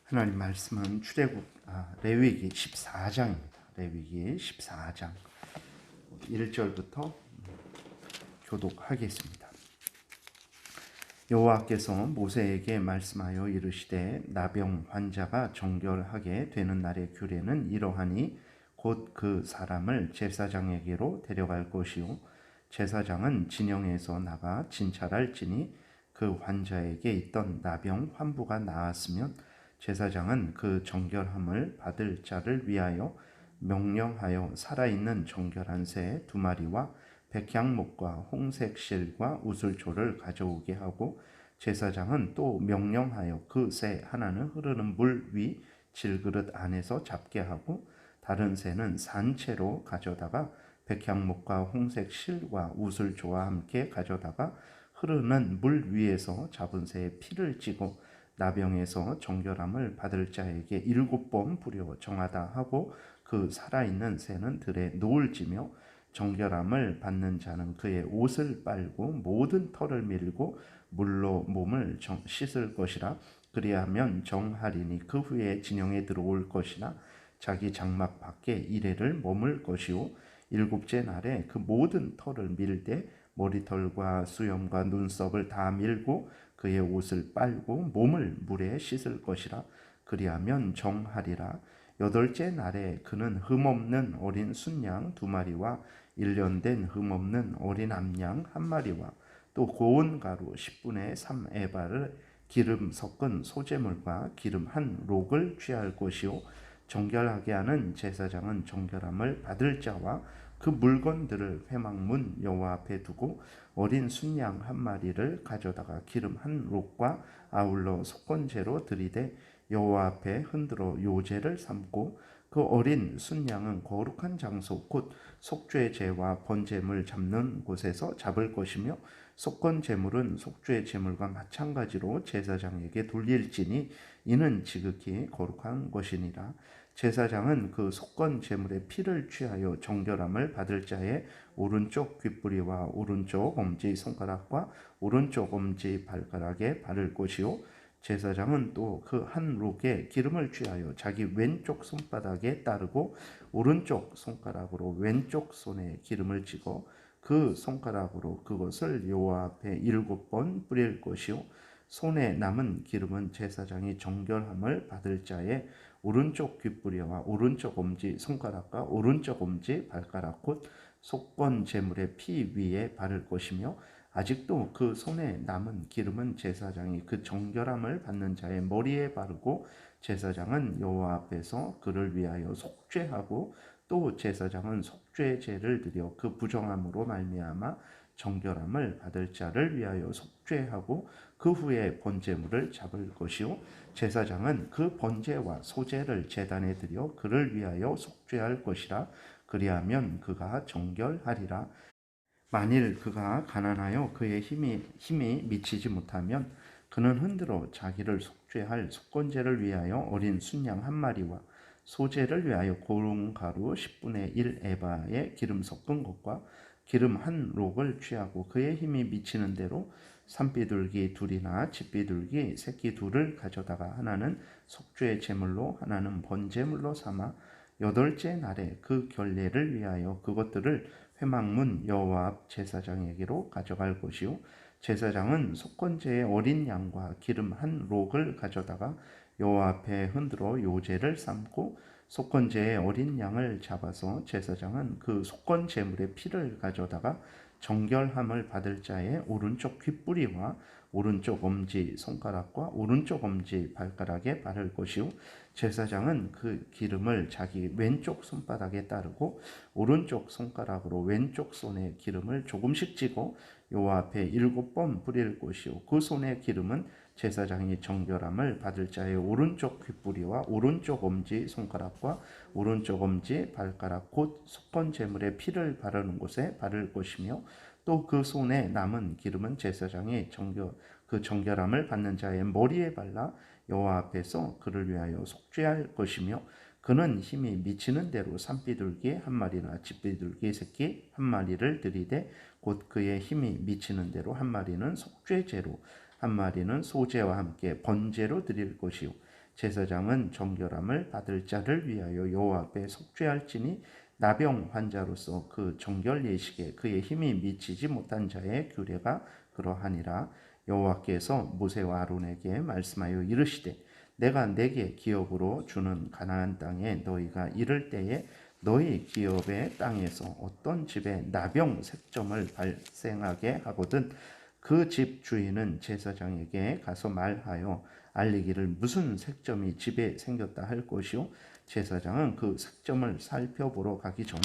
하나님 말씀은 레위기 14장입니다. 레위기 14장 1절부터 교독하겠습니다. 여호와께서 모세에게 말씀하여 이르시되 나병 환자가 정결하게 되는 날의 규례는 이러하니 곧 그 사람을 제사장에게로 데려갈 것이요 제사장은 진영에서 나가 진찰할지니 그 환자에게 있던 나병 환부가 나았으면 제사장은 그 정결함을 받을 자를 위하여 명령하여 살아있는 정결한 새 2마리와 백향목과 홍색 실과 우슬초를 가져오게 하고 제사장은 또 명령하여 그 새 하나는 흐르는 물 위 질그릇 안에서 잡게 하고 다른 새는 산채로 가져다가 백향목과 홍색 실과 우슬초와 함께 가져다가 흐르는 물 위에서 잡은 새의 피를 찌고 나병에서 정결함을 받을 자에게 7번 뿌려 정하다 하고 그 살아있는 새는 들에 노을지며 정결함을 받는 자는 그의 옷을 빨고 모든 털을 밀고 물로 몸을 씻을 것이라. 그리하면 정하리니 그 후에 진영에 들어올 것이나 자기 장막 밖에 이레를 머물 것이요 7째 날에 그 모든 털을 밀되 머리털과 수염과 눈썹을 다 밀고 그의 옷을 빨고 몸을 물에 씻을 것이라. 그리하면 정하리라. 8째 날에 그는 흠없는 어린 순양 2마리와 1년 된 흠없는 어린 암양 1마리와 또 고운 가루 10분의 3 에바를 기름 섞은 소재물과 기름 1록을 취할 것이요 정결하게 하는 제사장은 정결함을 받을 자와 그 물건들을 회막문 여호와 앞에 두고 어린 순양 1마리를 가져다가 기름 1록과 아울러 속건제로 드리되 여호와 앞에 흔들어 요제를 삼고 그 어린 순양은 거룩한 장소 곧 속죄 제와 번제물 잡는 곳에서 잡을 것이며 속건 제물은 속죄 제물과 마찬가지로 제사장에게 돌릴지니 이는 지극히 거룩한 것이니라. 제사장은 그 속건 제물의 피를 취하여 정결함을 받을 자의 오른쪽 귓부리와 오른쪽 엄지 손가락과 오른쪽 엄지 발가락에 바를 것이요 제사장은 또 그 1록에 기름을 취하여 자기 왼쪽 손바닥에 따르고 오른쪽 손가락으로 왼쪽 손에 기름을 찍어 그 손가락으로 그것을 여호와 앞에 7번 뿌릴 것이요 손에 남은 기름은 제사장이 정결함을 받을 자의 오른쪽 귓부리와 오른쪽 엄지 손가락과 오른쪽 엄지 발가락 곧 속건 제물의 피 위에 바를 것이며 아직도 그 손에 남은 기름은 제사장이 그 정결함을 받는 자의 머리에 바르고 제사장은 여호와 앞에서 그를 위하여 속죄하고 또 제사장은 속죄제를 드려 그 부정함으로 말미암아 정결함을 받을 자를 위하여 속죄하고 그 후에 번제물을 잡을 것이요 제사장은 그 번제와 소제를 제단에 드려 그를 위하여 속죄할 것이라. 그리하면 그가 정결하리라. 만일 그가 가난하여 그의 힘이 미치지 못하면 그는 흔들어 자기를 속죄할 속건제를 위하여 어린 순양 1마리와 소제를 위하여 고운 가루 10분의 1 에바에 기름 섞은 것과 기름 1록을 취하고 그의 힘이 미치는 대로 산비둘기 2이나 집비둘기 새끼 2를 가져다가 하나는 속죄 제물로 하나는 번제물로 삼아 8째 날에 그 결례를 위하여 그것들을 회막문 여호와 앞 제사장에게로 가져갈 것이요 제사장은 속건제의 어린 양과 기름 1록을 가져다가 여호와 앞에 흔들어 요제를 삶고 속건제의 어린 양을 잡아서 제사장은 그 속건 제물의 피를 가져다가 정결함을 받을 자의 오른쪽 귓부리와 오른쪽 엄지 손가락과 오른쪽 엄지 발가락에 바를 것이요 제사장은 그 기름을 자기 왼쪽 손바닥에 따르고 오른쪽 손가락으로 왼쪽 손에 기름을 조금씩 찌고 여호와 앞에 7번 뿌릴 것이요 그 손의 기름은 제사장이 정결함을 받을 자의 오른쪽 귓부리와 오른쪽 엄지 손가락과 오른쪽 엄지 발가락 곧 속건 제물의 피를 바르는 곳에 바를 것이며 또 그 손에 남은 기름은 제사장이 그 정결함을 받는 자의 머리에 발라 여호와 앞에서 그를 위하여 속죄할 것이며 그는 힘이 미치는 대로 산비둘기 1마리나 집비둘기 새끼 1마리를 들이되 곧 그의 힘이 미치는 대로 1마리는 속죄제로 한 마리는 소재와 함께 번제로 드릴 것이요 제사장은 정결함을 받을 자를 위하여 여호와 앞에 속죄할지니 나병 환자로서 그 정결 예식에 그의 힘이 미치지 못한 자의 규례가 그러하니라. 여호와께서 모세와 아론에게 말씀하여 이르시되 내가 내게 기업으로 주는 가나안 땅에 너희가 이를 때에 너희 기업의 땅에서 어떤 집에 나병 색점을 발생하게 하거든 그 집 주인은 제사장에게 가서 말하여 알리기를 무슨 색점이 집에 생겼다 할 것이요 제사장은 그 색점을 살펴보러 가기 전에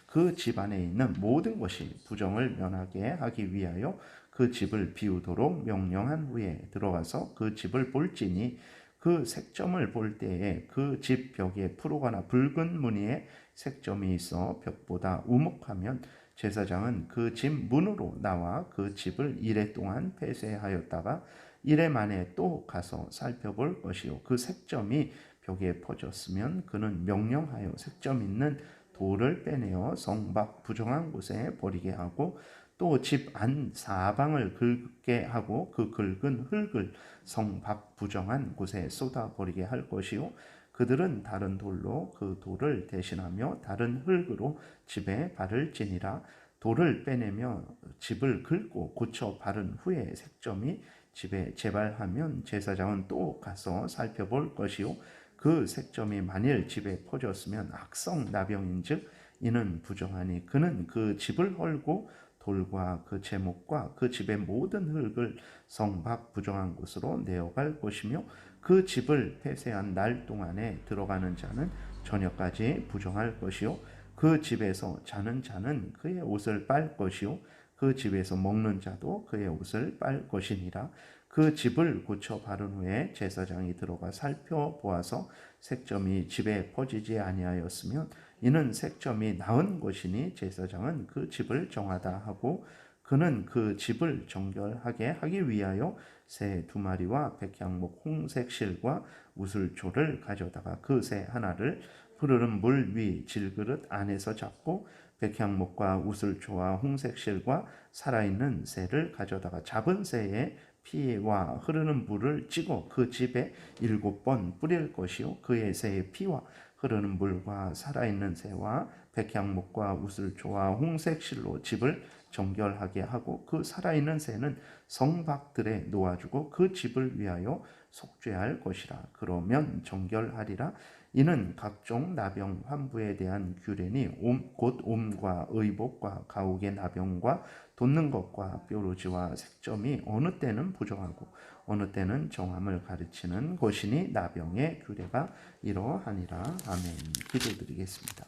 그 집 안에 있는 모든 것이 부정을 면하게 하기 위하여 그 집을 비우도록 명령한 후에 들어가서 그 집을 볼지니 그 색점을 볼 때에 그 집 벽에 푸르거나 붉은 무늬의 색점이 있어 벽보다 우묵하면 제사장은 그 집 문으로 나와 그 집을 이레 동안 폐쇄하였다가 이레 만에 또 가서 살펴볼 것이요 그 색점이 벽에 퍼졌으면 그는 명령하여 색점 있는 돌을 빼내어 성 밖 부정한 곳에 버리게 하고 또 집 안 사방을 긁게 하고 그 긁은 흙을 성 밖 부정한 곳에 쏟아 버리게 할 것이요 그들은 다른 돌로 그 돌을 대신하며 다른 흙으로 집에 발을 지니라. 돌을 빼내며 집을 긁고 고쳐 바른 후에 색점이 집에 재발하면 제사장은 또 가서 살펴볼 것이요 그 색점이 만일 집에 퍼졌으면 악성 나병인즉 이는 부정하니 그는 그 집을 헐고 돌과 그 제목과 그 집의 모든 흙을 성 밖 부정한 곳으로 내어갈 것이며 그 집을 폐쇄한 날 동안에 들어가는 자는 저녁까지 부정할 것이요 그 집에서 자는 자는 그의 옷을 빨 것이요 그 집에서 먹는 자도 그의 옷을 빨 것이니라. 그 집을 고쳐 바른 후에 제사장이 들어가 살펴보아서 색점이 집에 퍼지지 아니하였으면 이는 색점이 나은 것이니 제사장은 그 집을 정하다 하고 그는 그 집을 정결하게 하기 위하여 새 2마리와 백향목 홍색 실과 우슬초를 가져다가 그 새 하나를 흐르는 물 위 질그릇 안에서 잡고 백향목과 우슬초와 홍색 실과 살아있는 새를 가져다가 잡은 새의 피와 흐르는 물을 찍어 그 집에 7번 뿌릴 것이요 그의 새의 피와 흐르는 물과 살아있는 새와 백향목과 우슬초와 홍색 실로 집을 정결하게 하고 그 살아있는 새는 성 밖들에 놓아주고 그 집을 위하여 속죄할 것이라. 그러면 정결하리라. 이는 각종 나병 환부에 대한 규례니 곧 옴과 의복과 가옥의 나병과 돋는 것과 뾰루지와 색점이 어느 때는 부정하고 어느 때는 정함을 가르치는 것이니 나병의 규례가 이러하니라. 아멘. 기도드리겠습니다.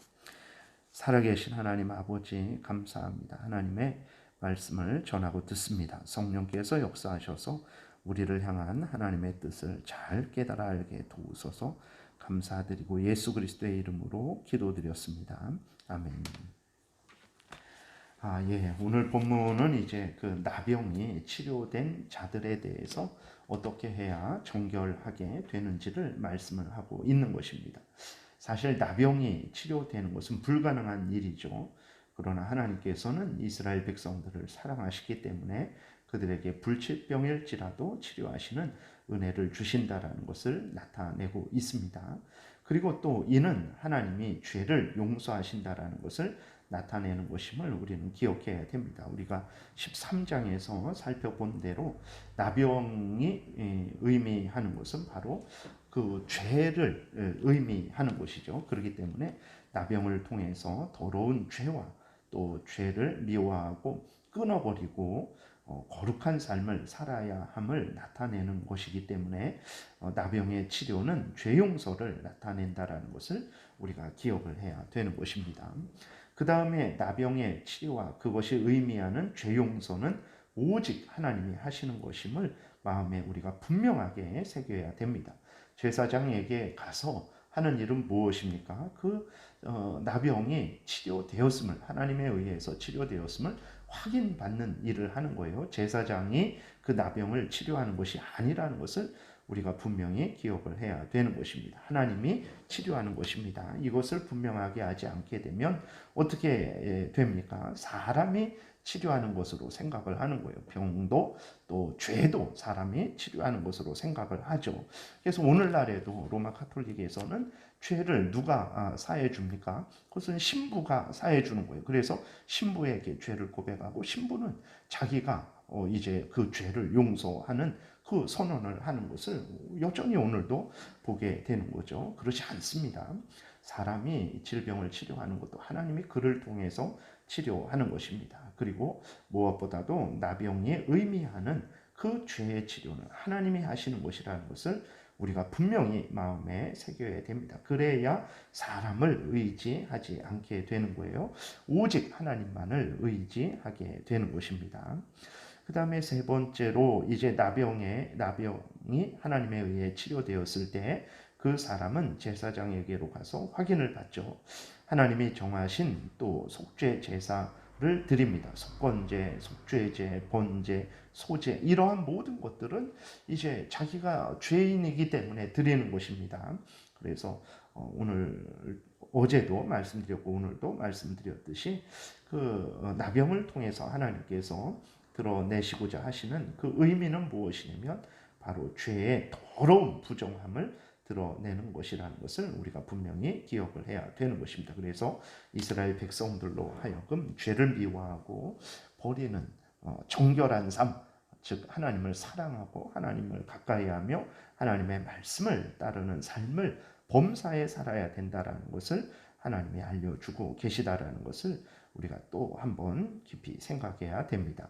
살아계신 하나님 아버지 감사합니다. 하나님의 말씀을 전하고 듣습니다. 성령께서 역사하셔서 우리를 향한 하나님의 뜻을 잘 깨달아 알게 도우소서. 감사드리고 예수 그리스도의 이름으로 기도드렸습니다. 아멘. 오늘 본문은 이제 그 나병이 치료된 자들에 대해서 어떻게 해야 정결하게 되는지를 말씀을 하고 있는 것입니다. 사실 나병이 치료되는 것은 불가능한 일이죠. 그러나 하나님께서는 이스라엘 백성들을 사랑하시기 때문에 그들에게 불치병일지라도 치료하시는 은혜를 주신다라는 것을 나타내고 있습니다. 그리고 또 이는 하나님이 죄를 용서하신다라는 것을 나타내는 것임을 우리는 기억해야 됩니다. 우리가 13장에서 살펴본 대로 나병이 의미하는 것은 바로 그 죄를 의미하는 것이죠. 그렇기 때문에 나병을 통해서 더러운 죄와 또 죄를 미워하고 끊어버리고 거룩한 삶을 살아야 함을 나타내는 것이기 때문에 나병의 치료는 죄 용서를 나타낸다라는 것을 우리가 기억을 해야 되는 것입니다. 그 다음에 나병의 치료와 그것이 의미하는 죄 용서는 오직 하나님이 하시는 것임을 마음에 우리가 분명하게 새겨야 됩니다. 제사장에게 가서 하는 일은 무엇입니까? 나병이 치료되었음을 하나님에 의해서 치료되었음을 확인받는 일을 하는 거예요. 제사장이 그 나병을 치료하는 것이 아니라는 것을 우리가 분명히 기억을 해야 되는 것입니다. 하나님이 치료하는 것입니다. 이것을 분명하게 하지 않게 되면 어떻게 됩니까? 사람이 치료하는 것으로 생각을 하는 거예요. 병도 또 죄도 사람이 치료하는 것으로 생각을 하죠. 그래서 오늘날에도 로마 가톨릭에서는 죄를 누가 사해 줍니까? 그것은 신부가 사해 주는 거예요. 그래서 신부에게 죄를 고백하고 신부는 자기가 이제 그 죄를 용서하는 그 선언을 하는 것을 여전히 오늘도 보게 되는 거죠. 그렇지 않습니다. 사람이 질병을 치료하는 것도 하나님이 그를 통해서 치료하는 것입니다. 그리고 무엇보다도 나병이 의미하는 그 죄의 치료는 하나님이 하시는 것이라는 것을 우리가 분명히 마음에 새겨야 됩니다. 그래야 사람을 의지하지 않게 되는 거예요. 오직 하나님만을 의지하게 되는 것입니다. 그 다음에 세 번째로 이제 나병이 하나님에 의해 치료되었을 때 그 사람은 제사장에게로 가서 확인을 받죠. 하나님이 정하신 또 속죄 제사를 드립니다. 속건제, 속죄제, 번제, 소제 이러한 모든 것들은 이제 자기가 죄인이기 때문에 드리는 것입니다. 그래서 오늘 어제도 말씀드렸고 오늘도 말씀드렸듯이 그 나병을 통해서 하나님께서 드러내시고자 하시는 그 의미는 무엇이냐면 바로 죄의 더러운 부정함을 드러내는 것이라는 것을 우리가 분명히 기억을 해야 되는 것입니다. 그래서 이스라엘 백성들로 하여금 죄를 미워하고 버리는 정결한 삶, 즉 하나님을 사랑하고 하나님을 가까이하며 하나님의 말씀을 따르는 삶을 범사에 살아야 된다라는 것을 하나님이 알려주고 계시다라는 것을 우리가 또 한번 깊이 생각해야 됩니다.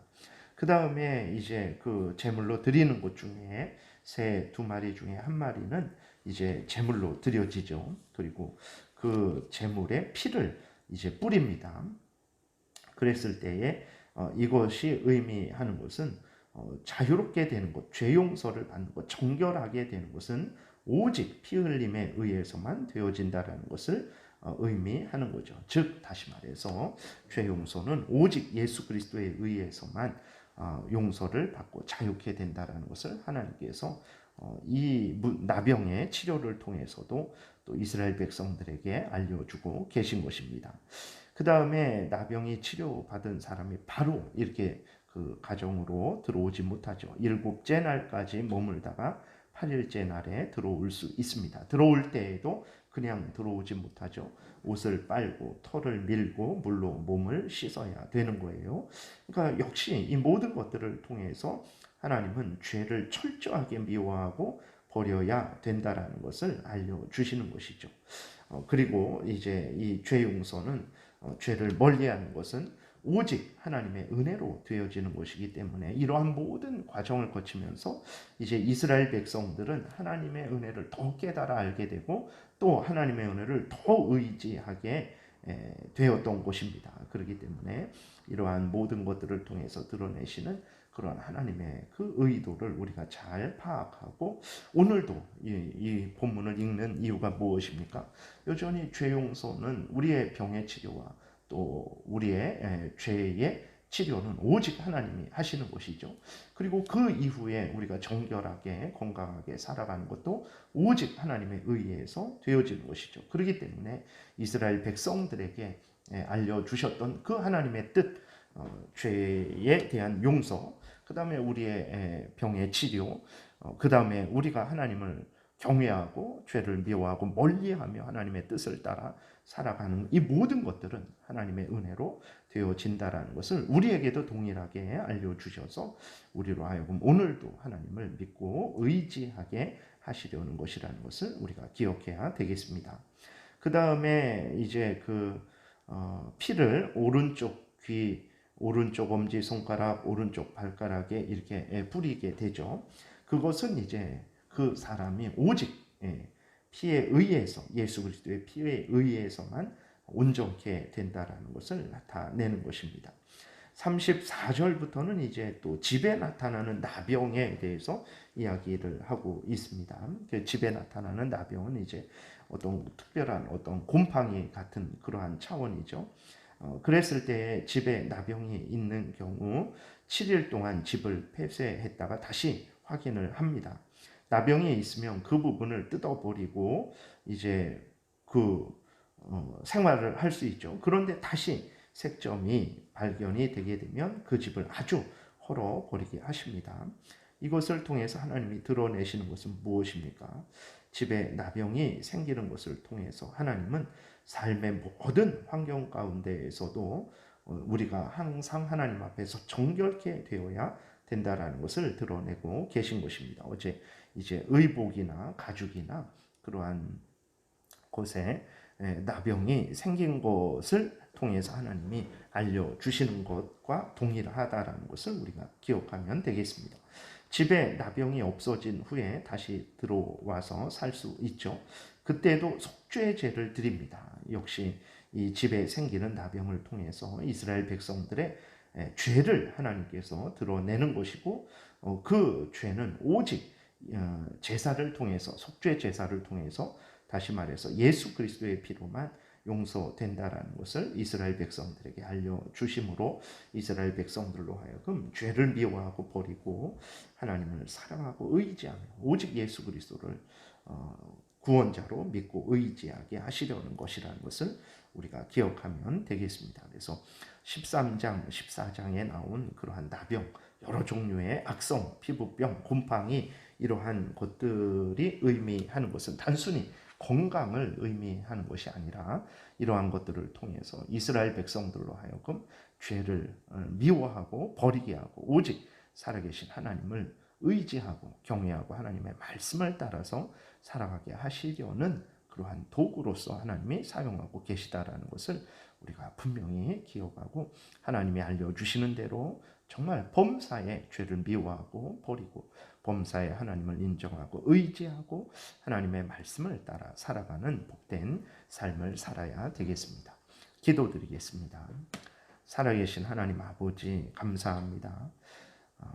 그 다음에 이제 그 제물로 드리는 것 중에 새 2마리 중에 1마리는 이제 제물로 드려지죠. 그리고 그 제물의 피를 이제 뿌립니다. 그랬을 때에 이것이 의미하는 것은 자유롭게 되는 것, 죄 용서를 받는 것, 정결하게 되는 것은 오직 피 흘림에 의해서만 되어진다라는 것을 의미하는 거죠. 즉 다시 말해서 죄 용서는 오직 예수 그리스도에 의해서만 용서를 받고 자유케 된다라는 것을 하나님께서 이 나병의 치료를 통해서도 또 이스라엘 백성들에게 알려주고 계신 것입니다. 그 다음에 나병이 치료받은 사람이 바로 이렇게 그 가정으로 들어오지 못하죠. 7째 날까지 머물다가 8일째 날에 들어올 수 있습니다. 들어올 때에도 그냥 들어오지 못하죠. 옷을 빨고 털을 밀고 물로 몸을 씻어야 되는 거예요. 그러니까 역시 이 모든 것들을 통해서 하나님은 죄를 철저하게 미워하고 버려야 된다라는 것을 알려주시는 것이죠. 그리고 이제 이 죄 용서는 죄를 멀리하는 것은 오직 하나님의 은혜로 되어지는 것이기 때문에 이러한 모든 과정을 거치면서 이제 이스라엘 백성들은 하나님의 은혜를 더 깨달아 알게 되고 또 하나님의 은혜를 더 의지하게 되었던 것입니다. 그렇기 때문에 이러한 모든 것들을 통해서 드러내시는 그런 하나님의 그 의도를 우리가 잘 파악하고 오늘도 이 본문을 읽는 이유가 무엇입니까? 여전히 죄 용서는 우리의 병의 치료와 또 우리의 죄의 치료는 오직 하나님이 하시는 것이죠. 그리고 그 이후에 우리가 정결하게 건강하게 살아가는 것도 오직 하나님의 의해서 되어지는 것이죠. 그렇기 때문에 이스라엘 백성들에게 알려주셨던 그 하나님의 뜻, 죄에 대한 용서, 그 다음에 우리의 병의 치료, 그 다음에 우리가 하나님을 경외하고 죄를 미워하고 멀리하며 하나님의 뜻을 따라 살아가는 이 모든 것들은 하나님의 은혜로 되어진다라는 것을 우리에게도 동일하게 알려주셔서 우리로 하여금 오늘도 하나님을 믿고 의지하게 하시려는 것이라는 것을 우리가 기억해야 되겠습니다. 그 다음에 이제 그 피를 오른쪽 귀, 오른쪽 엄지 손가락, 오른쪽 발가락에 이렇게 뿌리게 되죠. 그것은 이제 그 사람이 오직 피에 의해서 예수 그리스도의 피에 의해서만 온전케 된다라는 것을 나타내는 것입니다. 34절부터는 이제 또 집에 나타나는 나병에 대해서 이야기를 하고 있습니다. 그 집에 나타나는 나병은 이제 어떤 특별한 어떤 곰팡이 같은 그러한 차원이죠. 그랬을 때 집에 나병이 있는 경우 7일 동안 집을 폐쇄했다가 다시 확인을 합니다. 나병이 있으면 그 부분을 뜯어버리고 이제 그 생활을 할 수 있죠. 그런데 다시 색점이 발견이 되게 되면 그 집을 아주 헐어버리게 하십니다. 이것을 통해서 하나님이 드러내시는 것은 무엇입니까? 집에 나병이 생기는 것을 통해서 하나님은 삶의 모든 환경 가운데에서도 우리가 항상 하나님 앞에서 정결케 되어야 된다라는 것을 드러내고 계신 것입니다. 어제 이제 의복이나 가죽이나 그러한 곳에 나병이 생긴 것을 통해서 하나님이 알려주시는 것과 동일하다라는 것을 우리가 기억하면 되겠습니다. 집에 나병이 없어진 후에 다시 들어와서 살 수 있죠. 그때도 속죄제를 드립니다. 역시 이 집에 생기는 나병을 통해서 이스라엘 백성들의 죄를 하나님께서 드러내는 것이고 그 죄는 오직 제사를 통해서 속죄 제사를 통해서 다시 말해서 예수 그리스도의 피로만 용서된다라는 것을 이스라엘 백성들에게 알려주심으로 이스라엘 백성들로 하여금 죄를 미워하고 버리고 하나님을 사랑하고 의지하며 오직 예수 그리스도를 구원자로 믿고 의지하게 하시려는 것이라는 것을 우리가 기억하면 되겠습니다. 그래서 13장, 14장에 나온 그러한 나병, 여러 종류의 악성, 피부병, 곰팡이 이러한 것들이 의미하는 것은 단순히 건강을 의미하는 것이 아니라 이러한 것들을 통해서 이스라엘 백성들로 하여금 죄를 미워하고 버리게 하고 오직 살아계신 하나님을 의지하고 경외하고 하나님의 말씀을 따라서 살아가게 하시려는 그러한 도구로서 하나님이 사용하고 계시다라는 것을 우리가 분명히 기억하고 하나님이 알려주시는 대로 정말 범사에 죄를 미워하고 버리고 범사에 하나님을 인정하고 의지하고 하나님의 말씀을 따라 살아가는 복된 삶을 살아야 되겠습니다. 기도드리겠습니다. 살아계신 하나님 아버지 감사합니다.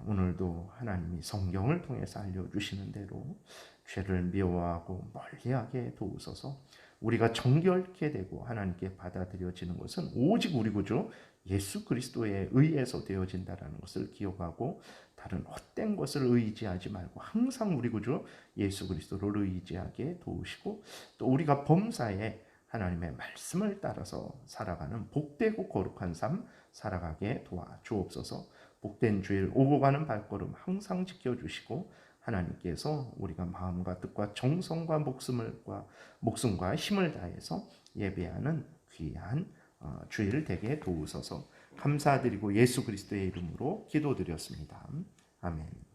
오늘도 하나님이 성경을 통해서 알려주시는 대로 죄를 미워하고 멀리하게 도우소서. 우리가 정결케 되고 하나님께 받아들여지는 것은 오직 우리 구주 예수 그리스도에 의해서 되어진다는 것을 기억하고 다른 헛된 것을 의지하지 말고 항상 우리 구주 예수 그리스도를 의지하게 도우시고 또 우리가 범사에 하나님의 말씀을 따라서 살아가는 복되고 거룩한 삶 살아가게 도와주옵소서. 복된 주일 오고 가는 발걸음 항상 지켜주시고 하나님께서 우리가 마음과 뜻과 정성과 목숨과 힘을 다해서 예배하는 귀한 주일 되게 도우소서. 감사드리고 예수 그리스도의 이름으로 기도드렸습니다. 아멘.